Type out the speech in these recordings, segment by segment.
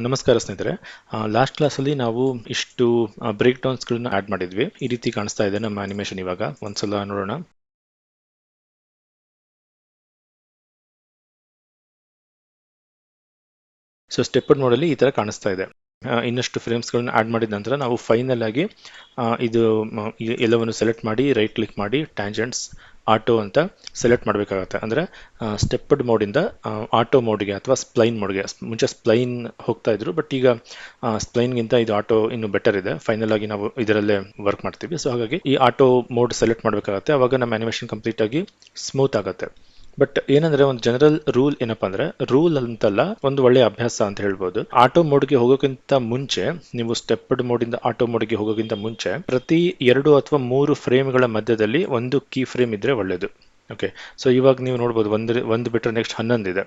ನಮಸ್ಕಾರ ಸ್ನೇಹಿತರೆ. ಲಾಸ್ಟ್ ಕ್ಲಾಸಲ್ಲಿ ನಾವು ಇಷ್ಟು ಬ್ರೇಕ್ ಡೌನ್ಸ್ಗಳನ್ನ ಆಡ್ ಮಾಡಿದ್ವಿ. ಈ ರೀತಿ ಕಾಣಿಸ್ತಾ ಇದೆ ನಮ್ಮ ಅನಿಮೇಷನ್. ಇವಾಗ ಒಂದ್ಸಲ ನೋಡೋಣ. ಸೊ ಸ್ಟೆಪ್ಪಡ್ ಮೋಡಲ್ಲಿ ಈ ತರ ಕಾಣಿಸ್ತಾ ಇದೆ. ಇನ್ನಷ್ಟು ಫ್ರೇಮ್ಸ್ಗಳನ್ನ ಆಡ್ ಮಾಡಿದ ನಂತರ ನಾವು ಫೈನಲ್ ಆಗಿ ಇದು ಎಲ್ಲವನ್ನು ಸೆಲೆಕ್ಟ್ ಮಾಡಿ ರೈಟ್ ಕ್ಲಿಕ್ ಮಾಡಿ ಟ್ಯಾಂಜೆಂಟ್ಸ್ ಆಟೋ ಅಂತ ಸೆಲೆಕ್ಟ್ ಮಾಡಬೇಕಾಗತ್ತೆ. ಅಂದರೆ ಸ್ಟೆಪ್ಪಡ್ ಮೋಡಿಂದ ಆಟೋ ಮೋಡ್ಗೆ ಅಥವಾ ಸ್ಪ್ಲೈನ್ ಮೋಡ್ಗೆ. ಮುಂಚೆ ಸ್ಪ್ಲೈನ್ ಹೋಗ್ತಾ ಇದ್ರು, ಬಟ್ ಈಗ ಸ್ಪ್ಲೈನ್ಗಿಂತ ಇದು ಆಟೋ ಇನ್ನು ಬೆಟರ್ ಇದೆ. ಫೈನಲ್ ಆಗಿ ನಾವು ಇದರಲ್ಲೇ ವರ್ಕ್ ಮಾಡ್ತೀವಿ. ಸೊ ಹಾಗಾಗಿ ಈ ಆಟೋ ಮೋಡ್ ಸೆಲೆಕ್ಟ್ ಮಾಡಬೇಕಾಗತ್ತೆ. ಅವಾಗ ನಮ್ಮ ಅನಿಮೇಷನ್ ಕಂಪ್ಲೀಟ್ ಆಗಿ ಸ್ಮೂತ್ ಆಗುತ್ತೆ. ಬಟ್ ಏನಂದ್ರೆ ಒಂದು ಜನರಲ್ ರೂಲ್ ಏನಪ್ಪಾ ಅಂದ್ರೆ, ರೂಲ್ ಅಂತಲ್ಲ, ಒಂದು ಒಳ್ಳೆ ಅಭ್ಯಾಸ ಅಂತ ಹೇಳ್ಬೋದು. ಆಟೋ ಮೋಡ್ಗೆ ಹೋಗೋಕ್ಕಿಂತ ಮುಂಚೆ, ನೀವು ಸ್ಟೆಪ್ಡ್ ಮೋಡಿಂದ ಆಟೋ ಮೋಡ್ಗೆ ಹೋಗೋಕ್ಕಿಂತ ಮುಂಚೆ ಪ್ರತಿ 2 ಅಥವಾ 3 ಫ್ರೇಮ್ಗಳ ಮಧ್ಯದಲ್ಲಿ ಒಂದು ಕೀ ಫ್ರೇಮ್ ಇದ್ರೆ ಒಳ್ಳೇದು. ಓಕೆ, ಸೊ ಇವಾಗ ನೀವು ನೋಡ್ಬೋದು ಒಂದು ಬಿಟ್ಟರೆ ನೆಕ್ಸ್ಟ್ 11 ಇದೆ.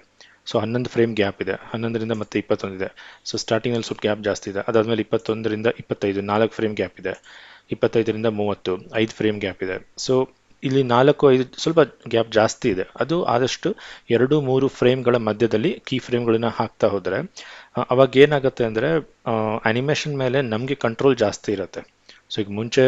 ಸೊ 11 ಫ್ರೇಮ್ ಗ್ಯಾಪ್ ಇದೆ. 11ರಿಂದ ಮತ್ತೆ 21 ಇದೆ. ಸೊ ಸ್ಟಾರ್ಟಿಂಗ್ ಅಲ್ಲಿ ಸ್ವಲ್ಪ ಗ್ಯಾಪ್ ಜಾಸ್ತಿ ಇದೆ. ಅದಾದ್ಮೇಲೆ 21ರಿಂದ 25 4 ಫ್ರೇಮ್ ಗ್ಯಾಪ್ ಇದೆ. 25ರಿಂದ 30 5 ಫ್ರೇಮ್ ಗ್ಯಾಪ್ ಇದೆ. ಸೊ ಇಲ್ಲಿ 4-5 ಸ್ವಲ್ಪ ಗ್ಯಾಪ್ ಜಾಸ್ತಿ ಇದೆ. ಅದು ಆದಷ್ಟು 2-3 ಫ್ರೇಮ್ಗಳ ಮಧ್ಯದಲ್ಲಿ ಕೀ ಫ್ರೇಮ್ಗಳನ್ನ ಹಾಕ್ತಾ ಹೋದರೆ ಅವಾಗ ಏನಾಗುತ್ತೆ ಅಂದರೆ, ಅನಿಮೇಷನ್ ಮೇಲೆ ನಮಗೆ ಕಂಟ್ರೋಲ್ ಜಾಸ್ತಿ ಇರುತ್ತೆ. ಸೊ ಈಗ ಮುಂಚೆ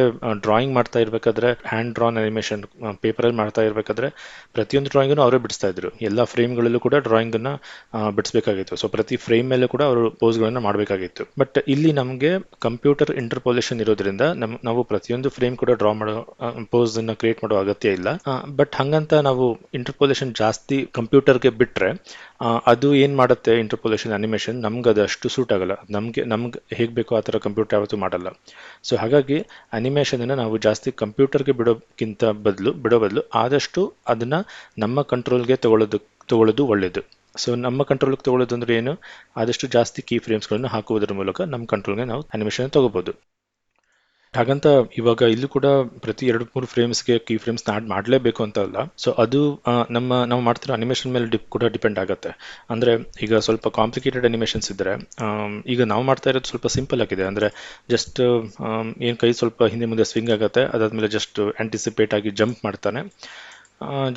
ಡ್ರಾಯಿಂಗ್ ಮಾಡ್ತಾ ಇರಬೇಕಾದ್ರೆ, ಹ್ಯಾಂಡ್ ಡ್ರಾನ್ ಅನಿಮೇಷನ್ ಪೇಪರಲ್ಲಿ ಮಾಡ್ತಾ ಇರಬೇಕಾದ್ರೆ ಪ್ರತಿಯೊಂದು ಡ್ರಾಯಿಂಗನ್ನು ಅವರೇ ಬಿಡಿಸ್ತಾ ಇದ್ರು. ಎಲ್ಲ ಫ್ರೇಮ್ಗಳಲ್ಲೂ ಕೂಡ ಡ್ರಾಯಿಂಗನ್ನು ಬಿಡಿಸ್ಬೇಕಾಗಿತ್ತು. ಸೊ ಪ್ರತಿ ಫ್ರೇಮ್ ಮೇಲೆ ಕೂಡ ಅವರು ಪೋಸ್ಗಳನ್ನು ಮಾಡಬೇಕಾಗಿತ್ತು. ಬಟ್ ಇಲ್ಲಿ ನಮಗೆ ಕಂಪ್ಯೂಟರ್ ಇಂಟರ್ಪೋಲೇಷನ್ ಇರೋದ್ರಿಂದ ನಾವು ಪ್ರತಿಯೊಂದು ಫ್ರೇಮ್ ಕೂಡ ಡ್ರಾ ಮಾಡೋ ಪೋಸನ್ನು ಕ್ರಿಯೇಟ್ ಮಾಡೋ ಅಗತ್ಯ ಇಲ್ಲ. ಬಟ್ ಹಂಗಂತ ನಾವು ಇಂಟರ್ಪೋಲೇಷನ್ ಜಾಸ್ತಿ ಕಂಪ್ಯೂಟರ್ಗೆ ಬಿಟ್ಟರೆ ಅದು ಏನು ಮಾಡುತ್ತೆ, ಇಂಟರ್ಪೋಲೇಷನ್ ಅನಿಮೇಷನ್ ನಮ್ಗೆ ಅದಷ್ಟು ಸೂಟ್ ಆಗಲ್ಲ. ನಮ್ಗೆ ಹೇಗೆ ಬೇಕೋ ಆ ಥರ ಕಂಪ್ಯೂಟರ್ ಯಾವತ್ತೂ ಮಾಡಲ್ಲ. ಸೊ ಹಾಗಾಗಿ ಅನಿಮೇಷನನ್ನು ನಾವು ಜಾಸ್ತಿ ಕಂಪ್ಯೂಟರ್ಗೆ ಬಿಡೋ ಬದಲು ಆದಷ್ಟು ಅದನ್ನು ನಮ್ಮ ಕಂಟ್ರೋಲ್ಗೆ ತಗೊಳ್ಳೋದು ಒಳ್ಳೆಯದು. ಸೊ ನಮ್ಮ ಕಂಟ್ರೋಲ್ಗೆ ತಗೊಳ್ಳೋದು ಅಂದ್ರೆ ಏನು, ಆದಷ್ಟು ಜಾಸ್ತಿ ಕೀ ಫ್ರೇಮ್ಸ್ಗಳನ್ನು ಹಾಕುವುದರ ಮೂಲಕ ನಮ್ಮ ಕಂಟ್ರೋಲ್ಗೆ ನಾವು ಅನಿಮೇಷನ್ ತಗೋಬಹುದು. ಹಾಗಂತ ಇವಾಗ ಇಲ್ಲೂ ಕೂಡ ಪ್ರತಿ 2-3 ಫ್ರೇಮ್ಸ್ಗೆ ಕೀ ಫ್ರೇಮ್ಸ್ ಆಡ್ ಮಾಡಲೇಬೇಕು ಅಂತ ಅಲ್ಲ. ಸೊ ಅದು ನಾವು ಮಾಡ್ತಿರೋ ಅನಿಮೇಷನ್ ಮೇಲೆ ಕೂಡ ಡಿಪೆಂಡ್ ಆಗುತ್ತೆ. ಅಂದರೆ ಈಗ ಸ್ವಲ್ಪ ಕಾಂಪ್ಲಿಕೇಟೆಡ್ ಅನಿಮೇಷನ್ಸ್ ಇದ್ದರೆ, ಈಗ ನಾವು ಮಾಡ್ತಾ ಇರೋದು ಸ್ವಲ್ಪ ಸಿಂಪಲ್ ಆಗಿದೆ. ಅಂದರೆ ಜಸ್ಟ್ ಏನು ಕೈ ಸ್ವಲ್ಪ ಹಿಂದೆ ಮುಂದೆ ಸ್ವಿಂಗ್ ಆಗುತ್ತೆ, ಅದಾದಮೇಲೆ ಜಸ್ಟ್ ಆಂಟಿಸಿಪೇಟ್ ಆಗಿ ಜಂಪ್ ಮಾಡ್ತಾನೆ,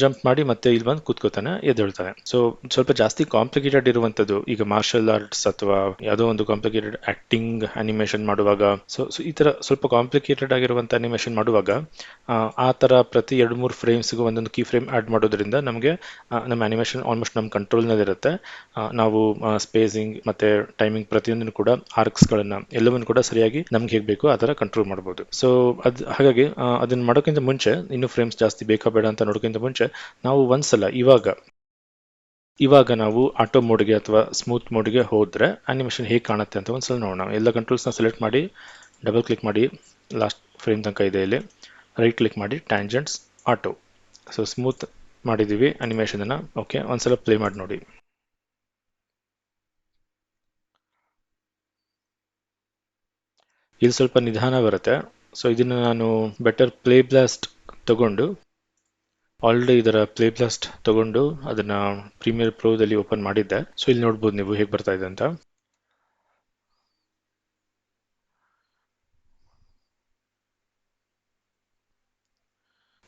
ಜಂಪ್ ಮಾಡಿ ಮತ್ತೆ ಇಲ್ಲಿ ಬಂದು ಕೂತ್ಕೋತಾನೆ, ಎದ್ದೇಳ್ತಾನೆ. ಸೊ ಸ್ವಲ್ಪ ಜಾಸ್ತಿ ಕಾಂಪ್ಲಿಕೇಟೆಡ್ ಇರುವಂಥದ್ದು, ಈಗ ಮಾರ್ಷಲ್ ಆರ್ಟ್ಸ್ ಅಥವಾ ಯಾವುದೋ ಒಂದು ಕಾಂಪ್ಲಿಕೇಟೆಡ್ ಆಕ್ಟಿಂಗ್ ಅನಿಮೇಷನ್ ಮಾಡುವಾಗ, ಸೊ ಈ ಥರ ಸ್ವಲ್ಪ ಕಾಂಪ್ಲಿಕೇಟೆಡ್ ಆಗಿರುವಂಥ ಅನಿಮೇಷನ್ ಮಾಡುವಾಗ ಆ ಥರ ಪ್ರತಿ 2-3 ಫ್ರೇಮ್ಸ್ಗೂ ಒಂದೊಂದು ಕೀ ಫ್ರೇಮ್ ಆ್ಯಡ್ ಮಾಡೋದ್ರಿಂದ ನಮಗೆ ನಮ್ಮ ಅನಿಮೇಷನ್ ಆಲ್ಮೋಸ್ಟ್ ನಮ್ಮ ಕಂಟ್ರೋಲ್ನಲ್ಲಿರುತ್ತೆ. ನಾವು ಸ್ಪೇಸಿಂಗ್ ಮತ್ತು ಟೈಮಿಂಗ್ ಪ್ರತಿಯೊಂದನ್ನು ಕೂಡ, ಆರ್ಕ್ಸ್ಗಳನ್ನು ಎಲ್ಲವನ್ನು ಕೂಡ ಸರಿಯಾಗಿ ನಮ್ಗೆ ಹೇಗೆ ಬೇಕೋ ಆ ಥರ ಕಂಟ್ರೋಲ್ ಮಾಡ್ಬೋದು. ಸೊ ಅದು ಹಾಗಾಗಿ ಅದನ್ನು ಮಾಡೋಕ್ಕಿಂತ ಮುಂಚೆ, ಇನ್ನೂ ಫ್ರೇಮ್ಸ್ ಜಾಸ್ತಿ ಬೇಕಾ ಬೇಡ ಅಂತ ನೋಡೋಕ್ಕಿಂತ ಮುಂಚೆ ನಾವು ಒಂದ್ಸಲ ಇವಾಗ ನಾವು ಆಟೋ ಮೋಡ್ಗೆ ಅಥವಾ ಸ್ಮೂತ್ ಮೋಡ್ಗೆ ಹೋದರೆ ಅನಿಮೇಷನ್ ಹೇಗೆ ಕಾಣುತ್ತೆ ಅಂತ ಒಂದ್ಸಲ ನೋಡೋಣ. ಎಲ್ಲ ಕಂಟ್ರೋಲ್ಸ್ನ ಸೆಲೆಕ್ಟ್ ಮಾಡಿ ಡಬಲ್ ಕ್ಲಿಕ್ ಮಾಡಿ, ಲಾಸ್ಟ್ ಫ್ರೇಮ್ ತನಕ ಇದೆ ಇಲ್ಲಿ, ರೈಟ್ ಕ್ಲಿಕ್ ಮಾಡಿ ಟ್ಯಾಂಜೆಂಟ್ಸ್ ಆಟೋ. ಸೊ ಸ್ಮೂತ್ ಮಾಡಿದ್ದೀವಿ ಅನಿಮೇಷನನ್ನು. ಓಕೆ, ಒಂದ್ಸಲ ಪ್ಲೇ ಮಾಡಿ ನೋಡಿ. ಇಲ್ಲಿ ಸ್ವಲ್ಪ ನಿಧಾನ ಬರುತ್ತೆ. ಸೊ ಇದನ್ನು ನಾನು ಬೆಟರ್ ಪ್ಲೇ ಬ್ಲಾಸ್ಟ್ ತಗೊಂಡು, ಆಲ್ರೆಡಿ ಇದರ ಪ್ಲೇ ಬ್ಲಾಸ್ಟ್ ತಗೊಂಡು ಅದನ್ನ ಪ್ರೀಮಿಯರ್ ಪ್ರೋದಲ್ಲಿ ಓಪನ್ ಮಾಡಿದ್ದೆ. ಸೊ ಇಲ್ಲಿ ನೋಡ್ಬೋದು ನೀವು ಹೇಗೆ ಬರ್ತಾ ಇದೆ ಅಂತ.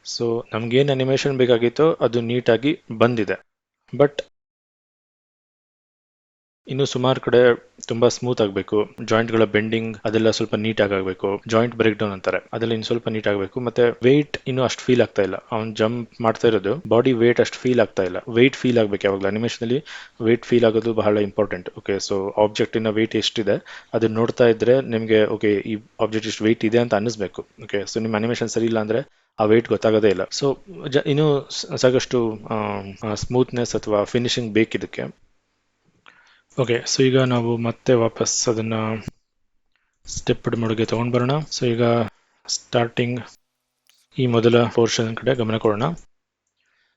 ಸೊ ನಮ್ಗೇನು ಅನಿಮೇಷನ್ ಬೇಕಾಗಿತ್ತೋ ಅದು ನೀಟಾಗಿ ಬಂದಿದೆ. ಬಟ್ ಇನ್ನು ಸುಮಾರು ಕಡೆ ತುಂಬಾ ಸ್ಮೂತ್ ಆಗಬೇಕು. ಜಾಯಿಂಟ್ಗಳ ಬೆಂಡಿಂಗ್ ಅದೆಲ್ಲ ಸ್ವಲ್ಪ ನೀಟಾಗಿ ಆಗಬೇಕು. ಜಾಯಿಂಟ್ ಬ್ರೇಕ್ ಡೌನ್ ಅಂತಾರೆ, ಅದೆಲ್ಲ ಇನ್ನು ಸ್ವಲ್ಪ ನೀಟ್ ಆಗಬೇಕು. ಮತ್ತೆ ವೆಯ್ಟ್ ಇನ್ನು ಅಷ್ಟು ಫೀಲ್ ಆಗ್ತಾ ಇಲ್ಲ. ಅವ್ನು ಜಂಪ್ ಮಾಡ್ತಾ ಇರೋದು ಬಾಡಿ ವೇಟ್ ಅಷ್ಟು ಫೀಲ್ ಆಗ್ತಾ ಇಲ್ಲ. ವೆಯ್ಟ್ ಫೀಲ್ ಆಗಬೇಕು ಯಾವಾಗಲೂ. ಅನಿಮೇಷನಲ್ಲಿ ವೆಯ್ಟ್ ಫೀಲ್ ಆಗೋದು ಬಹಳ ಇಂಪಾರ್ಟೆಂಟ್. ಓಕೆ, ಸೊ ಆಬ್ಜೆಕ್ಟಿನ ವೆಯ್ಟ್ ಎಷ್ಟಿದೆ ಅದನ್ನ ನೋಡ್ತಾ ಇದ್ರೆ ನಿಮಗೆ ಓಕೆ ಈ ಆಬ್ಜೆಕ್ಟ್ ಇಷ್ಟು ವೆಯ್ಟ್ ಇದೆ ಅಂತ ಅನ್ನಿಸ್ಬೇಕು. ಓಕೆ, ಸೊ ನಿಮ್ಮ ಅನಿಮೇಷನ್ ಸರಿ ಇಲ್ಲ ಅಂದ್ರೆ ಆ ವೆಯ್ಟ್ ಗೊತ್ತಾಗೋದೇ ಇಲ್ಲ. ಸೊ ಇನ್ನು ಸಾಕಷ್ಟು ಸ್ಮೂತ್ನೆಸ್ ಅಥವಾ ಫಿನಿಶಿಂಗ್ ಬೇಕಿದಕ್ಕೆ. ಓಕೆ, ಸೊ ಈಗ ನಾವು ಮತ್ತೆ ವಾಪಸ್ ಅದನ್ನ ಸ್ಟೆಪ್ ಮೋಡ್ಗೆ ತಗೊಂಡ್ ಬರೋಣ. ಸೊ ಈಗ ಸ್ಟಾರ್ಟಿಂಗ್ ಈ ಮೊದಲ ಪೋರ್ಷನ್ ಕಡೆ ಗಮನ ಕೊಡೋಣ.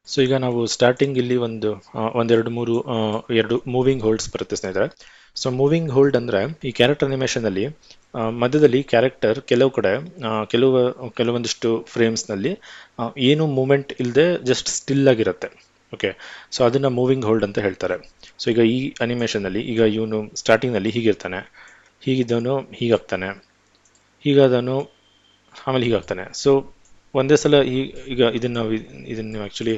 ಸೊ ಈಗ ನಾವು ಸ್ಟಾರ್ಟಿಂಗ್ ಇಲ್ಲಿ ಎರಡು ಮೂವಿಂಗ್ ಹೋಲ್ಡ್ಸ್ ಬರುತ್ತೆ ಸ್ನೇಹಿತರೆ. ಸೊ ಮೂವಿಂಗ್ ಹೋಲ್ಡ್ ಅಂದ್ರೆ ಈ ಕ್ಯಾರೆಕ್ಟರ್ ಅನಿಮೇಷನ್ ಅಲ್ಲಿ ಮಧ್ಯದಲ್ಲಿ ಕ್ಯಾರೆಕ್ಟರ್ ಕೆಲವೊಂದಿಷ್ಟು ಫ್ರೇಮ್ಸ್ ನಲ್ಲಿ ಏನು ಮೂಮೆಂಟ್ ಇಲ್ಲದೆ ಜಸ್ಟ್ ಸ್ಟಿಲ್ ಆಗಿರುತ್ತೆ. ಓಕೆ, ಸೊ ಅದನ್ನ ಮೂವಿಂಗ್ ಹೋಲ್ಡ್ ಅಂತ ಹೇಳ್ತಾರೆ. ಸೊ ಈಗ ಈ ಅನಿಮೇಷನ್ ಅಲ್ಲಿ ಈಗ ಇವನು ಸ್ಟಾರ್ಟಿಂಗ್ ನಲ್ಲಿ ಹೀಗಿರ್ತಾನೆ, ಹೀಗಿದ್ದವನು ಹೀಗಾಗ್ತಾನೆ, ಹೀಗಾದವನು ಆಮೇಲೆ ಹೀಗಾಗ್ತಾನೆ. ಸೊ ಒಂದೇ ಸಲ ಈಗ ಇದನ್ನು ನೀವು ಆ್ಯಕ್ಚುಲಿ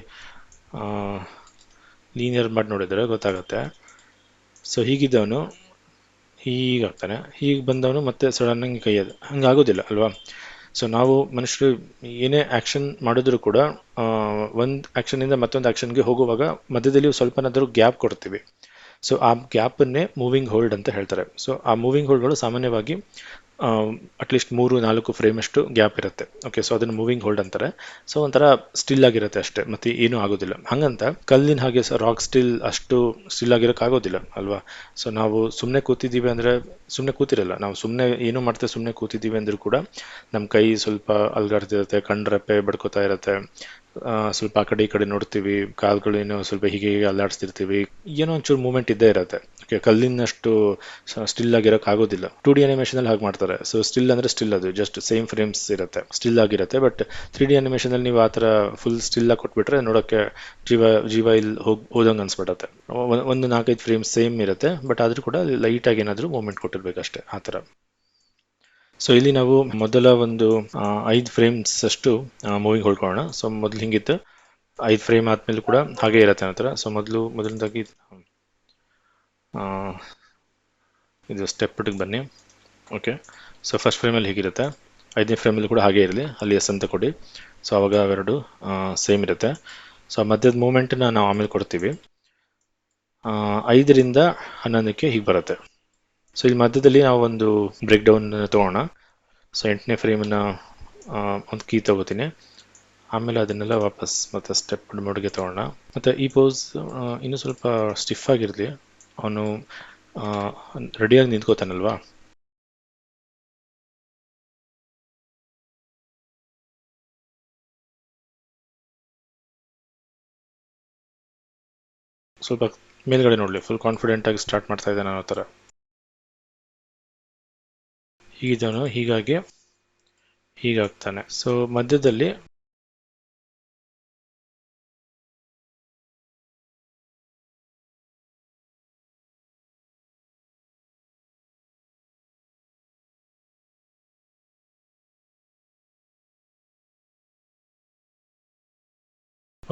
ಲೀನಿಯರ್ ಮಾಡಿ ನೋಡಿದರೆ ಗೊತ್ತಾಗುತ್ತೆ. ಸೊ ಹೀಗಿದ್ದವನು ಹೀಗೆ ಆಗ್ತಾನೆ. ಹೀಗೆ ಬಂದವನು ಮತ್ತೆ ಸಡನ್ನಾಗಿ ಕೈಯದು, ಹಂಗಾಗೋದಿಲ್ಲ ಅಲ್ವಾ. ಸೊ ನಾವು ಮನುಷ್ಯರು ಏನೇ ಆ್ಯಕ್ಷನ್ ಮಾಡಿದ್ರು ಕೂಡ ಒಂದು ಆ್ಯಕ್ಷನಿಂದ ಮತ್ತೊಂದು ಆ್ಯಕ್ಷನ್ಗೆ ಹೋಗುವಾಗ ಮಧ್ಯದಲ್ಲಿ ಸ್ವಲ್ಪನಾದರೂ ಗ್ಯಾಪ್ ಕೊಡ್ತೀವಿ. ಸೊ ಆ ಗ್ಯಾಪನ್ನೇ ಮೂವಿಂಗ್ ಹೋಲ್ಡ್ ಅಂತ ಹೇಳ್ತಾರೆ. ಸೊ ಆ ಮೂವಿಂಗ್ ಹೋಲ್ಡ್ಗಳು ಸಾಮಾನ್ಯವಾಗಿ ಅಟ್ಲೀಸ್ಟ್ 3-4 ಫ್ರೇಮ್ ಅಷ್ಟು ಗ್ಯಾಪ್ ಇರುತ್ತೆ. ಓಕೆ, ಸೊ ಅದನ್ನು ಮೂವಿಂಗ್ ಹೋಲ್ಡ್ ಅಂತಾರೆ. ಸೊ ಒಂಥರ ಸ್ಟಿಲ್ ಆಗಿರುತ್ತೆ ಅಷ್ಟೇ, ಮತ್ತೆ ಏನೂ ಆಗೋದಿಲ್ಲ. ಹಂಗಂತ ಕಲ್ಲಿನ ಹಾಗೆ ರಾಕ್ ಸ್ಟಿಲ್ ಅಷ್ಟು ಸ್ಟಿಲ್ ಆಗಿರೋಕೆ ಆಗೋದಿಲ್ಲ ಅಲ್ವಾ. ಸೊ ನಾವು ಸುಮ್ಮನೆ ಕೂತಿದ್ದೀವಿ ಅಂದರೆ ಸುಮ್ಮನೆ ಕೂತಿರಲ್ಲ, ನಾವು ಸುಮ್ಮನೆ ಏನೂ ಮಾಡ್ತೇವೆ, ಸುಮ್ಮನೆ ಕೂತಿದ್ದೀವಿ ಅಂದರೂ ಕೂಡ ನಮ್ಮ ಕೈ ಸ್ವಲ್ಪ ಅಲ್ಗಾಡ್ತಿರುತ್ತೆ, ಕಣ್ರೆಪ್ಪೆ ಬಡ್ಕೋತಾ ಇರುತ್ತೆ, ಸ್ವಲ್ಪ ಆ ಕಡೆ ಈ ಕಡೆ ನೋಡ್ತೀವಿ, ಕಾಲುಗಳು ಏನೋ ಸ್ವಲ್ಪ ಹೀಗೆ ಹೀಗೆ ಅಲ್ಲಾಡಿಸ್ತಿರ್ತೀವಿ, ಏನೋ ಒಂಚೂರು ಮೂಮೆಂಟ್ ಇದ್ದೇ ಇರುತ್ತೆ. ಓಕೆ, ಕಲ್ಲಿನಷ್ಟು ಸ್ಟಿಲ್ ಆಗಿರೋಕೆ ಆಗೋದಿಲ್ಲ. 2D ಅನಿಮೇಷನ್ ಅಲ್ಲಿ ಹಾಗೆ ಮಾಡ್ತಾರೆ. ಸೊ ಸ್ಟಿಲ್ ಅಂದ್ರೆ ಸ್ಟಿಲ್, ಅದು ಜಸ್ಟ್ ಸೇಮ್ ಫ್ರೇಮ್ಸ್ ಇರುತ್ತೆ, ಸ್ಟಿಲ್ ಆಗಿರುತ್ತೆ. ಬಟ್ 3D ಅನಿಮೇಷನ್ ಅಲ್ಲಿ ನೀವು ಆ ಥರ ಫುಲ್ ಸ್ಟಿಲ್ ಆಗಿ ಕೊಟ್ಬಿಟ್ರೆ ನೋಡೋಕ್ಕೆ ಜೀವ ಇಲ್ಲಿ ಹೋದಂಗೆ ಅನ್ಸ್ಬಿಡತ್ತೆ. ಒಂದು 4-5 ಫ್ರೇಮ್ಸ್ ಸೇಮ್ ಇರುತ್ತೆ, ಬಟ್ ಆದರೂ ಕೂಡ ಲೈಟಾಗಿ ಏನಾದರೂ ಮೂಮೆಂಟ್ ಕೊಟ್ಟಿರ್ಬೇಕಷ್ಟೇ, ಆ ಥರ. ಸೊ ಇಲ್ಲಿ ನಾವು ಮೊದಲ ಒಂದು 5 ಫ್ರೇಮ್ಸ್ ಅಷ್ಟು ಮೂವಿಂಗ್ ಹೊಳ್ಕೊಳ್ಳೋಣ. ಸೊ ಮೊದಲು ಹಿಂಗಿತ್ತು, 5 ಫ್ರೇಮ್ ಆದ್ಮೇಲೆ ಕೂಡ ಹಾಗೆ ಇರುತ್ತೆ ಆ ಥರ. ಸೊ ಮೊದಲನೇದಾಗಿ ಇದು ಸ್ಟೆಪ್ ಗೆ ಬನ್ನಿ. ಓಕೆ, ಸೊ ಫಸ್ಟ್ ಫ್ರೇಮಲ್ಲಿ ಹೀಗಿರುತ್ತೆ, 5ನೇ ಫ್ರೇಮಲ್ಲಿ ಕೂಡ ಹಾಗೆ ಇರಲಿ, ಅಲ್ಲಿ ಎಸ್ ಅಂತ ಕೊಡಿ. ಸೊ ಅವಾಗ ಅವೆರಡು ಸೇಮ್ ಇರುತ್ತೆ. ಸೊ ಮಧ್ಯದ ಮೂಮೆಂಟನ್ನ ನಾವು ಆಮೇಲೆ ಕೊಡ್ತೀವಿ. 5ರಿಂದ 11ಕ್ಕೆ ಹೀಗೆ ಬರುತ್ತೆ. ಸೊ ಇಲ್ಲಿ ಮಧ್ಯದಲ್ಲಿ ನಾವು ಒಂದು ಬ್ರೇಕ್ ಡೌನ್ ತೊಗೋಣ. ಸೊ 8ನೇ ಫ್ರೇಮನ್ನು ಒಂದು ಕೀ ತೊಗೋತೀನಿ, ಆಮೇಲೆ ಅದನ್ನೆಲ್ಲ ವಾಪಸ್ ಮತ್ತೆ ಸ್ಟೆಪ್ ಮೋಡ್ಗೆ ತೊಗೋಣ. ಮತ್ತು ಈ ಪೋಸ್ ಇನ್ನೂ ಸ್ವಲ್ಪ ಸ್ಟಿಫ್ ಆಗಿರಲಿ, ಅವನು ರೆಡಿಯಾಗಿ ನಿಂತ್ಕೋತಾನಲ್ವಾ. ಸ್ವಲ್ಪ ಮೇಲ್ಗಡೆ ನೋಡಲಿ, ಫುಲ್ ಕಾನ್ಫಿಡೆಂಟ್ ಆಗಿ ಸ್ಟಾರ್ಟ್ ಮಾಡ್ತಾ ಇದ್ದಾನೆ ಅನ್ನೋ ಥರ. ಹೀಗಿದ್ದವನು ಹೀಗಾಗಿ ಹೀಗಾಗ್ತಾನೆ. ಸೊ ಮಧ್ಯದಲ್ಲಿ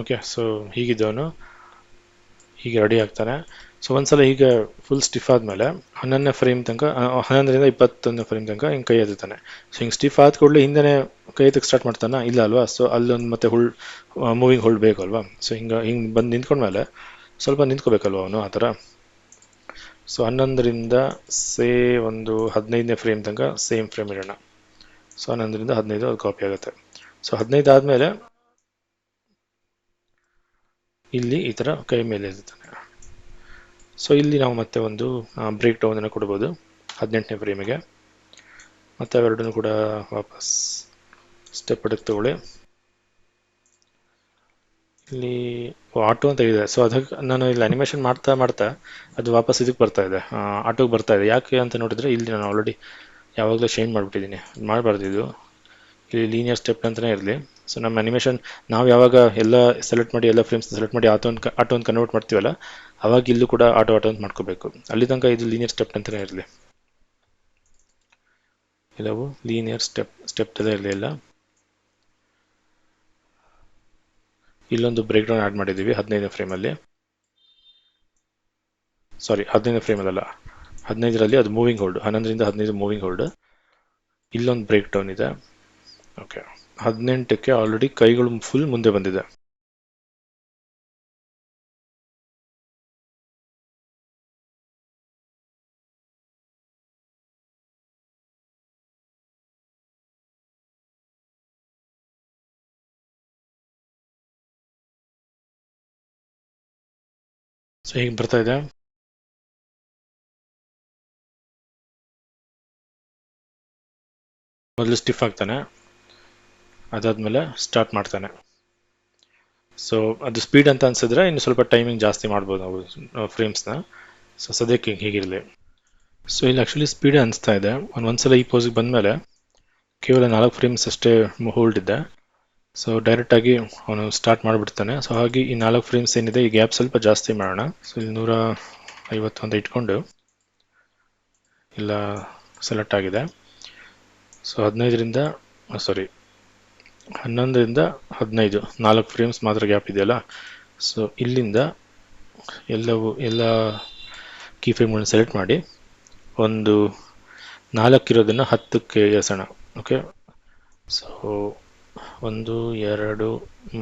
ಓಕೆ, ಸೊ ಹೀಗಿದ್ದವನು ಹೀಗೆ ರೆಡಿ ಆಗ್ತಾನೆ. ಸೊ ಒಂದ್ಸಲ ಹೀಗೆ ಫುಲ್ ಸ್ಟಿಫ್ ಆದಮೇಲೆ 11ನೇ ಫ್ರೇಮ್ ತನಕ, 11ರಿಂದ 21ನೇ ಫ್ರೇಮ್ ತನಕ ಹಿಂಗೆ ಕೈ ಎತ್ತುತ್ತಾನೆ. ಸೊ ಹಿಂಗೆ ಸ್ಟಿಫ್ ಆದ ಕೂಡಲೇ ಹಿಂದೆ ಕೈ ಎತ್ತಕ್ಕೆ ಸ್ಟಾರ್ಟ್ ಮಾಡ್ತಾನೆ, ಇಲ್ಲ ಅಲ್ವಾ. ಸೊ ಅಲ್ಲೊಂದು ಮತ್ತೆ ಮೂವಿಂಗ್ ಹೋಲ್ಡ್ ಬೇಕು ಅಲ್ವಾ. ಸೊ ಹಿಂಗೆ ಬಂದು ನಿಂತ್ಕೊಂಡ್ಮೇಲೆ ಸ್ವಲ್ಪ ನಿಂತ್ಕೋಬೇಕಲ್ವ ಅವನು, ಆ ಥರ. ಸೊ 11ರಿಂದ ಒಂದು 15ನೇ ಫ್ರೇಮ್ ತನಕ ಸೇಮ್ ಫ್ರೇಮ್ ಇಡೋಣ. ಸೊ 11ರಿಂದ 15 ಅದು ಕಾಪಿ ಆಗುತ್ತೆ. ಸೊ 15 ಆದಮೇಲೆ ಇಲ್ಲಿ ಈ ಥರ ಕೈ ಮೇಲೆ ಇರ್ತಾನೆ. ಸೊ ಇಲ್ಲಿ ನಾವು ಮತ್ತೆ ಒಂದು ಬ್ರೇಕ್ ಡೌನನ್ನು ಕೊಡ್ಬೋದು 18ನೇ ಫ್ರೇಮಿಗೆ. ಮತ್ತು ಅವೆರಡನ್ನು ಕೂಡ ವಾಪಸ್ ಸ್ಟೆಪ್ ಅಡಕ್ಕೆ ತಗೊಳ್ಳಿ. ಇಲ್ಲಿ ಆಟೋ ಅಂತ ಇದೆ. ಸೊ ಅದಕ್ಕೆ ನಾನು ಇಲ್ಲಿ ಅನಿಮೇಷನ್ ಮಾಡ್ತಾ ಮಾಡ್ತಾ ಅದು ವಾಪಸ್ ಇದಕ್ಕೆ ಬರ್ತಾ ಇದೆ, ಆಟೋಗೆ ಬರ್ತಾ ಇದೆ. ಯಾಕೆ ಅಂತ ನೋಡಿದರೆ ಇಲ್ಲಿ ನಾನು ಆಲ್ರೆಡಿ ಯಾವಾಗಲೂ ಚೇಂಜ್ ಮಾಡಿಬಿಟ್ಟಿದ್ದೀನಿ, ಮಾಡಬಾರ್ದು ಇದು. ಇಲ್ಲಿ ಲೀನಿಯರ್ ಸ್ಟೆಪ್ ಅಂತಲೇ ಇರಲಿ. ಸೊ ನಮ್ಮ ಅನಿಮೇಷನ್ ನಾವು ಯಾವಾಗ ಎಲ್ಲ ಸೆಲೆಕ್ಟ್ ಮಾಡಿ ಎಲ್ಲ ಫ್ರೇಮ್ಸ್ ಸೆಲೆಕ್ಟ್ ಮಾಡಿ ಆಟೋ ಒಂದು ಕನ್ವರ್ಟ್ ಮಾಡ್ತೀವಲ್ಲ, ಅವಾಗ ಇಲ್ಲೂ ಕೂಡ ಆಟೋ ಅಂತ ಮಾಡ್ಕೋಬೇಕು. ಅಲ್ಲಿ ತನಕ ಇದು ಲೀನಿಯರ್ ಸ್ಟೆಪ್ ಅಂತಲೇ ಇರಲಿ, ಎಲ್ಲವೂ ಲೀನಿಯರ್ ಸ್ಟೆಪ್ ಎಲ್ಲ ಇರಲಿ ಎಲ್ಲ. ಇಲ್ಲೊಂದು ಬ್ರೇಕ್ ಡೌನ್ ಆ್ಯಡ್ ಮಾಡಿದ್ದೀವಿ 15ನೇ ಫ್ರೇಮಲ್ಲಿ. ಸಾರಿ, 15ನೇ ಫ್ರೇಮಲ್ಲ, 15ರಲ್ಲಿ ಅದು ಮೂವಿಂಗ್ ಹೋಲ್ಡ್, 11ರಿಂದ 15 ಮೂವಿಂಗ್ ಹೋಲ್ಡ್. ಇಲ್ಲೊಂದು ಬ್ರೇಕ್ ಡೌನ್ ಇದೆ. ಓಕೆ, 18ಕ್ಕೆ ಆಲ್ರೆಡಿ ಕೈಗಳು ಫುಲ್ ಮುಂದೆ ಬಂದಿದೆ. ಸೊ ಹೀಗೆ ಬರ್ತಾ ಇದೆ. ಮೊದಲು ಸ್ಟಿಫ್ ಆಗ್ತಾನೆ, ಅದಾದಮೇಲೆ ಸ್ಟಾರ್ಟ್ ಮಾಡ್ತಾನೆ. ಸೊ ಅದು ಸ್ಪೀಡ್ ಅಂತ ಅನ್ಸಿದ್ರೆ ಇನ್ನು ಸ್ವಲ್ಪ ಟೈಮಿಂಗ್ ಜಾಸ್ತಿ ಮಾಡ್ಬೋದು ನಾವು ಫ್ರೇಮ್ಸ್ನ. ಸೊ ಸದ್ಯಕ್ಕೆ ಹೀಗಿರಲಿ. ಸೊ ಇಲ್ಲಿ ಆ್ಯಕ್ಚುಲಿ ಸ್ಪೀಡೇ ಅನಿಸ್ತಾ ಇದೆ. ಒಂದ್ಸಲ ಈ ಪೋಸಿಗೆ ಬಂದಮೇಲೆ ಕೇವಲ 4 ಫ್ರೇಮ್ಸ್ ಅಷ್ಟೇ ಹೋಲ್ಡ್ ಇದೆ. ಸೊ ಡೈರೆಕ್ಟಾಗಿ ಅವನು ಸ್ಟಾರ್ಟ್ ಮಾಡಿಬಿಡ್ತಾನೆ. ಸೊ ಹಾಗೆ ಈ 4 ಫ್ರೇಮ್ಸ್ ಏನಿದೆ, ಈ ಗ್ಯಾಪ್ ಸ್ವಲ್ಪ ಜಾಸ್ತಿ ಮಾಡೋಣ. ಸೊ ಇಲ್ಲಿ 151 ಇಟ್ಕೊಂಡು ಇಲ್ಲ ಸೆಲೆಕ್ಟ್ ಆಗಿದೆ. ಸೊ 11ರಿಂದ 4 ಫ್ರೇಮ್ಸ್ ಮಾತ್ರ ಗ್ಯಾಪ್ ಇದೆಯಲ್ಲ. ಸೊ ಇಲ್ಲಿಂದ ಎಲ್ಲ ಕೀ ಫ್ರೇಮ್ಗಳನ್ನ ಸೆಲೆಕ್ಟ್ ಮಾಡಿ ಒಂದು 4 ಇರೋದನ್ನು 10ಕ್ಕೆ ಎಸೋಣ. Okay, so 1 2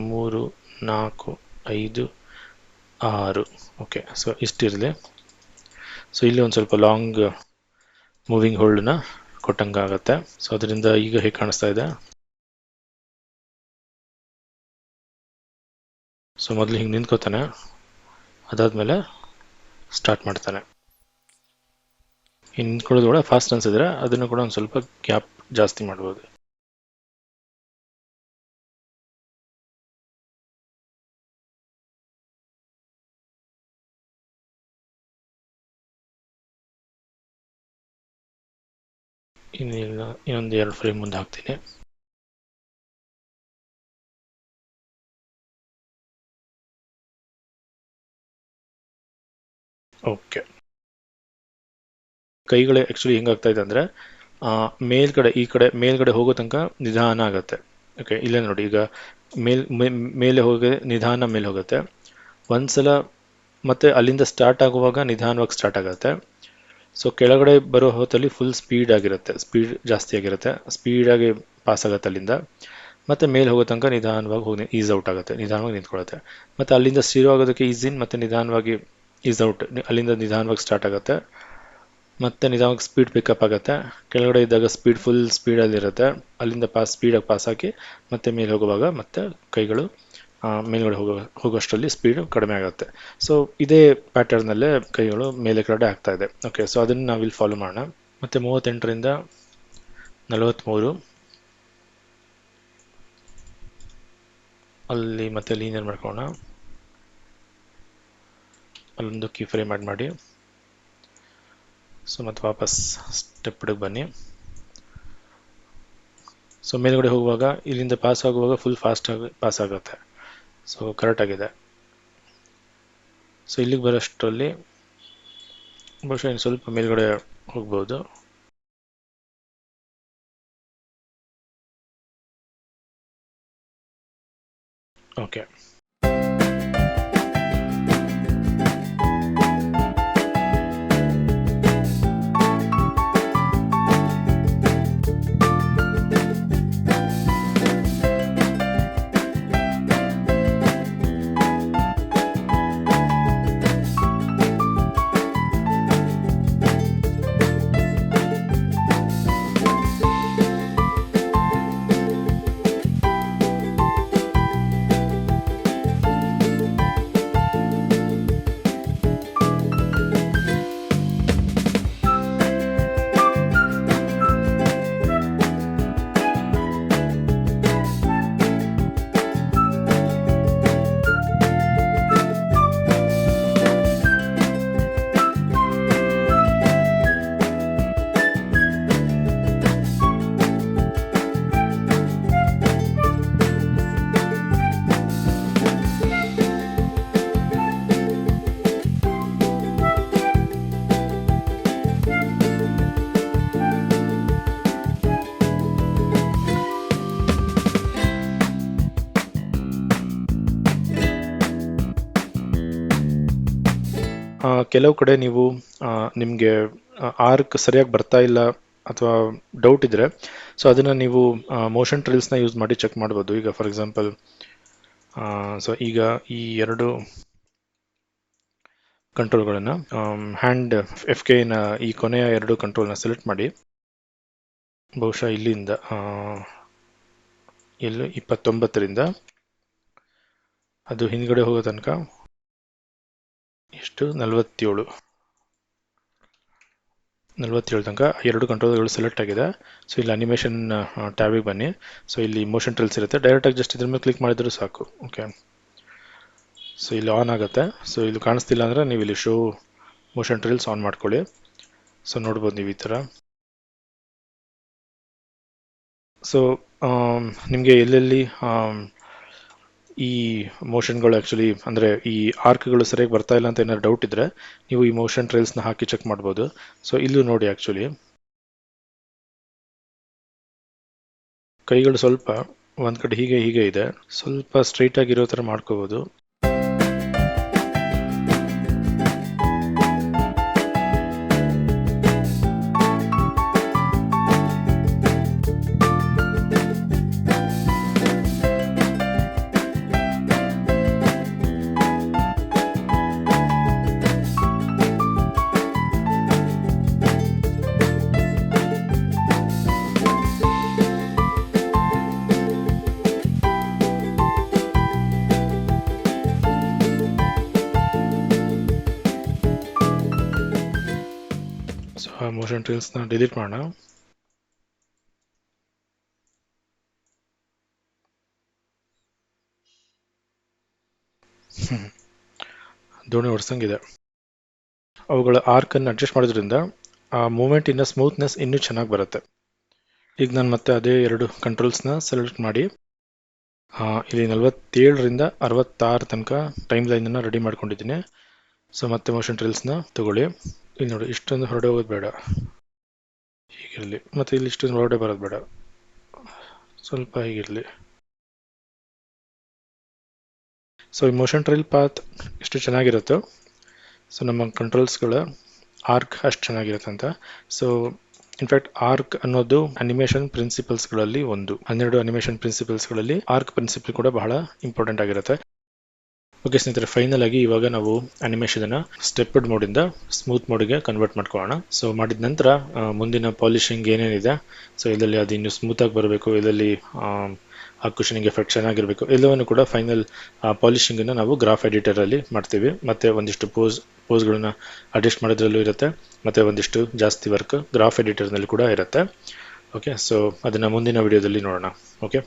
3 4 5 6. ಓಕೆ, ಸೊ ಇಷ್ಟಿರಲಿ. ಸೊ ಇಲ್ಲಿ ಒಂದು ಸ್ವಲ್ಪ ಲಾಂಗ್ ಮೂವಿಂಗ್ ಹೋಲ್ಡನ್ನ ಕೊಟ್ಟಂಗಾಗತ್ತೆ. ಸೊ ಅದರಿಂದ ಈಗ ಹೇಗೆ ಕಾಣಿಸ್ತಾ ಇದೆ. ಸೊ ಮೊದಲು ಹಿಂಗೆ ನಿಂತ್ಕೋತಾನೆ, ಅದಾದಮೇಲೆ ಸ್ಟಾರ್ಟ್ ಮಾಡ್ತಾನೆ. ಇನ್ನು ನಿಂತ್ಕೊಳ್ಳೋದು ಕೂಡ ಫಾಸ್ಟ್ ಅನ್ಸಿದ್ರೆ ಅದನ್ನು ಕೂಡ ಒಂದು ಸ್ವಲ್ಪ ಗ್ಯಾಪ್ ಜಾಸ್ತಿ ಮಾಡ್ಬೋದು. ಇನ್ನೊಂದು 2 ಫ್ರೇಮ್ ಮುಂದೆ ಹಾಕ್ತೀನಿ. ಓಕೆ, ಕೈಗಳೇ ಆ್ಯಕ್ಚುಲಿ ಹೆಂಗಾಗ್ತಾ ಇದೆ ಅಂದರೆ ಮೇಲ್ಗಡೆ ಈ ಕಡೆ ಮೇಲ್ಗಡೆ ಹೋಗೋ ತನಕ ನಿಧಾನ ಆಗುತ್ತೆ. ಓಕೆ, ಇಲ್ಲೇ ನೋಡಿ, ಈಗ ಮೇಲೆ ಹೋಗಿ ನಿಧಾನ ಮೇಲೆ ಹೋಗುತ್ತೆ. ಒಂದ್ಸಲ ಮತ್ತೆ ಅಲ್ಲಿಂದ ಸ್ಟಾರ್ಟ್ ಆಗುವಾಗ ನಿಧಾನವಾಗಿ ಸ್ಟಾರ್ಟ್ ಆಗುತ್ತೆ. ಸೊ ಕೆಳಗಡೆ ಬರೋ ಹೊತ್ತಲ್ಲಿ ಫುಲ್ ಸ್ಪೀಡ್ ಆಗಿರುತ್ತೆ, ಸ್ಪೀಡ್ ಜಾಸ್ತಿ ಆಗಿರುತ್ತೆ, ಸ್ಪೀಡಾಗಿ ಪಾಸ್ ಆಗುತ್ತೆ ಅಲ್ಲಿಂದ. ಮತ್ತು ಮೇಲೆ ಹೋಗೋ ತನಕ ನಿಧಾನವಾಗಿ ಹೋಗಿ ಈಸ್ ಔಟ್ ಆಗುತ್ತೆ, ನಿಧಾನವಾಗಿ ನಿಂತ್ಕೊಳ್ಳುತ್ತೆ. ಮತ್ತು ಅಲ್ಲಿಂದ ಸ್ಟೀರೋ ಆಗೋದಕ್ಕೆ ಈಸ್ ಇನ್, ಮತ್ತು ನಿಧಾನವಾಗಿ ಈಸ್ ಔಟ್, ಅಲ್ಲಿಂದ ನಿಧಾನವಾಗಿ ಸ್ಟಾರ್ಟ್ ಆಗುತ್ತೆ, ಮತ್ತು ನಿಧಾನವಾಗಿ ಸ್ಪೀಡ್ ಪಿಕಪ್ ಆಗುತ್ತೆ. ಕೆಳಗಡೆ ಇದ್ದಾಗ ಸ್ಪೀಡ್ ಫುಲ್ ಸ್ಪೀಡಲ್ಲಿರುತ್ತೆ, ಅಲ್ಲಿಂದ ಸ್ಪೀಡಾಗಿ ಪಾಸ್ ಹಾಕಿ ಮತ್ತೆ ಮೇಲೆ ಹೋಗುವಾಗ ಮತ್ತೆ ಕೈಗಳು ಮೇಲ್ಗಡೆ ಹೋಗೋಷ್ಟರಲ್ಲಿ ಸ್ಪೀಡು ಕಡಿಮೆ ಆಗುತ್ತೆ. ಸೊ ಇದೇ ಪ್ಯಾಟರ್ನಲ್ಲೇ ಕೈಗಳು ಮೇಲೆ ಕೆಳಗಡೆ ಆಗ್ತಾ ಇದೆ. ಓಕೆ, ಸೊ ಅದನ್ನು ನಾವಿಲ್ಲಿ ಫಾಲೋ ಮಾಡೋಣ. ಮತ್ತು 38ರಿಂದ 43 ಅಲ್ಲಿ ಮತ್ತೆ ಲೀನಿಯರ್ ಮಾಡ್ಕೊಳ್ಳೋಣ. ಅಲ್ಲೊಂದು ಕೀ ಫ್ರೇಮ್ ಆ್ಯಡ್ ಮಾಡಿ. ಸೊ ಮತ್ತೆ ವಾಪಸ್ ಸ್ಟೆಪ್ ಬನ್ನಿ. ಸೊ ಮೇಲ್ಗಡೆ ಹೋಗುವಾಗ ಇಲ್ಲಿಂದ ಪಾಸ್ ಆಗುವಾಗ ಫುಲ್ ಫಾಸ್ಟಾಗಿ ಪಾಸ್ ಆಗುತ್ತೆ. ಸೊ ಕರೆಕ್ಟಾಗಿದೆ. ಸೊ ಇಲ್ಲಿಗೆ ಬರೋಷ್ಟರಲ್ಲಿ ಬಹುಶಃ ಇನ್ನು ಸ್ವಲ್ಪ ಮೇಲ್ಗಡೆ ಹೋಗ್ಬೋದು. ಓಕೆ, ಕೆಲವು ಕಡೆ ನೀವು ನಿಮಗೆ ಆರ್ಕ್ ಸರಿಯಾಗಿ ಬರ್ತಾ ಇಲ್ಲ ಅಥವಾ ಡೌಟ್ ಇದ್ದರೆ, ಸೊ ಅದನ್ನು ನೀವು ಮೋಷನ್ ಟ್ರಿಲ್ಸ್ನ ಯೂಸ್ ಮಾಡಿ ಚೆಕ್ ಮಾಡ್ಬೋದು. ಈಗ ಫಾರ್ ಎಕ್ಸಾಂಪಲ್, ಸೊ ಈಗ ಈ 2 ಕಂಟ್ರೋಲ್ಗಳನ್ನು ಹ್ಯಾಂಡ್ FK-ನ ಈ ಕೊನೆಯ 2 ಕಂಟ್ರೋಲ್ನ ಸೆಲೆಕ್ಟ್ ಮಾಡಿ. ಬಹುಶಃ ಇಲ್ಲಿಂದ ಎಲ್ಲೂ 29ರಿಂದ ಅದು ಹಿಂದ್ಗಡೆ ಹೋಗೋ ತನಕ ಎಷ್ಟು 47 ತನಕ 2 ಕಂಟ್ರೋಲ್ಗಳು ಸೆಲೆಕ್ಟ್ ಆಗಿದೆ. ಸೊ ಇಲ್ಲಿ ಅನಿಮೇಷನ್ ಟ್ಯಾಬಿಗೆ ಬನ್ನಿ. ಸೊ ಇಲ್ಲಿ ಮೋಷನ್ ಟ್ರಿಲ್ಸ್ ಇರುತ್ತೆ, ಡೈರೆಕ್ಟಾಗಿ ಜಸ್ಟ್ ಇದ್ರ ಮೇಲೆ ಕ್ಲಿಕ್ ಮಾಡಿದ್ರು ಸಾಕು. ಓಕೆ, ಸೊ ಇಲ್ಲಿ ಆನ್ ಆಗುತ್ತೆ. ಸೊ ಇಲ್ಲಿ ಕಾಣಿಸ್ತಿಲ್ಲ ಅಂದರೆ ನೀವು ಇಲ್ಲಿ ಶೋ ಮೋಷನ್ ಟ್ರಿಲ್ಸ್ ಆನ್ ಮಾಡ್ಕೊಳ್ಳಿ. ಸೊ ನೋಡ್ಬೋದು ನೀವು ಈ ಥರ. ಸೊ ನಿಮಗೆ ಎಲ್ಲೆಲ್ಲಿ ಈ ಮೋಷನ್ಗಳು ಆ್ಯಕ್ಚುಲಿ ಅಂದರೆ ಈ ಆರ್ಕ್ಗಳು ಸರಿಯಾಗಿ ಬರ್ತಾ ಇಲ್ಲ ಅಂತ ಏನಾದ್ರು ಡೌಟ್ ಇದ್ದರೆ ನೀವು ಈ ಮೋಷನ್ ಟ್ರೈಲ್ಸ್ನ ಹಾಕಿ ಚೆಕ್ ಮಾಡ್ಬೋದು. ಸೊ ಇಲ್ಲೂ ನೋಡಿ, ಆ್ಯಕ್ಚುಲಿ ಕೈಗಳು ಸ್ವಲ್ಪ ಒಂದು ಕಡೆ ಹೀಗೆ ಇದೆ, ಸ್ವಲ್ಪ ಸ್ಟ್ರೈಟ್ ಆಗಿರೋ ಥರ ಮಾಡ್ಕೋಬೋದು. ಮೋಷನ್ ಟ್ರೈಲ್ಸ್ನ ಡಿಲೀಟ್ ಮಾಡೋಣ. ದೋಣಿ ಓಡಿಸಂಗಿದೆ. ಅವುಗಳ ಆರ್ಕನ್ನು ಅಡ್ಜಸ್ಟ್ ಮಾಡೋದ್ರಿಂದ ಆ ಮೂಮೆಂಟಿನ ಸ್ಮೂತ್ನೆಸ್ ಇನ್ನೂ ಚೆನ್ನಾಗಿ ಬರುತ್ತೆ. ಈಗ ನಾನು ಮತ್ತೆ ಅದೇ 2 ಕಂಟ್ರೋಲ್ಸ್ನ ಸೆಲೆಕ್ಟ್ ಮಾಡಿ ಇಲ್ಲಿ 47ರಿಂದ 66 ತನಕ ಟೈಮ್ ಲೈನನ್ನು ರೆಡಿ ಮಾಡ್ಕೊಂಡಿದ್ದೀನಿ. ಸೊ ಮತ್ತೆ ಮೋಷನ್ ಟ್ರೈಲ್ಸ್ನ ತಗೊಳ್ಳಿ. ಇಲ್ಲಿ ನೋಡಿ, ಇಷ್ಟೊಂದು ಹೊರಡೆ ಹೋಗೋದು ಬೇಡ, ಹೀಗಿರಲಿ. ಮತ್ತು ಇಲ್ಲಿ ಇಷ್ಟೊಂದು ಹೊರಡೆ ಬರೋದು ಬೇಡ, ಸ್ವಲ್ಪ ಹೀಗಿರಲಿ. ಸೊ ಈ ಮೋಷನ್ ಟ್ರೈಲ್ ಪಾತ್ ಎಷ್ಟು ಚೆನ್ನಾಗಿರುತ್ತೋ, ಸೊ ನಮ್ಮ ಕಂಟ್ರೋಲ್ಸ್ಗಳ ಆರ್ಕ್ ಅಷ್ಟು ಚೆನ್ನಾಗಿರುತ್ತೆ ಅಂತ. ಸೊ ಇನ್ಫ್ಯಾಕ್ಟ್ ಆರ್ಕ್ ಅನ್ನೋದು ಅನಿಮೇಷನ್ ಪ್ರಿನ್ಸಿಪಲ್ಸ್ಗಳಲ್ಲಿ ಒಂದು. 12 ಅನಿಮೇಷನ್ ಪ್ರಿನ್ಸಿಪಲ್ಸ್ಗಳಲ್ಲಿ ಆರ್ಕ್ ಪ್ರಿನ್ಸಿಪಲ್ ಕೂಡ ಬಹಳ ಇಂಪಾರ್ಟೆಂಟ್ ಆಗಿರುತ್ತೆ. ಓಕೆ ಸ್ನೇಹಿತರೆ, ಫೈನಲ್ ಆಗಿ ಇವಾಗ ನಾವು ಅನಿಮೇಷನ್ ಸ್ಟೆಪ್ಡ್ ಮೋಡಿಂದ ಸ್ಮೂತ್ ಮೋಡಿಗೆ ಕನ್ವರ್ಟ್ ಮಾಡ್ಕೊಳ್ಳೋಣ. ಸೊ ಮಾಡಿದ ನಂತರ ಮುಂದಿನ ಪಾಲಿಶಿಂಗ್ ಏನೇನಿದೆ, ಸೊ ಇದರಲ್ಲಿ ಅದು ಇನ್ನೂ ಸ್ಮೂತಾಗಿ ಬರಬೇಕು, ಇದರಲ್ಲಿ ಆ ಕುಷನಿಂಗ್ ಎಫೆಕ್ಟ್ ಚೆನ್ನಾಗಿರಬೇಕು, ಎಲ್ಲವನ್ನು ಕೂಡ ಫೈನಲ್ ಪಾಲಿಶಿಂಗನ್ನು ನಾವು ಗ್ರಾಫ್ ಎಡಿಟರಲ್ಲಿ ಮಾಡ್ತೀವಿ. ಮತ್ತು ಒಂದಿಷ್ಟು ಪೋಸ್ಗಳನ್ನ ಅಡ್ಜಸ್ಟ್ ಮಾಡೋದ್ರಲ್ಲೂ ಇರುತ್ತೆ, ಮತ್ತು ಒಂದಿಷ್ಟು ಜಾಸ್ತಿ ವರ್ಕ್ ಗ್ರಾಫ್ ಎಡಿಟರ್ನಲ್ಲಿ ಕೂಡ ಇರುತ್ತೆ. ಓಕೆ, ಸೊ ಅದನ್ನು ಮುಂದಿನ ವಿಡಿಯೋದಲ್ಲಿ ನೋಡೋಣ. ಓಕೆ.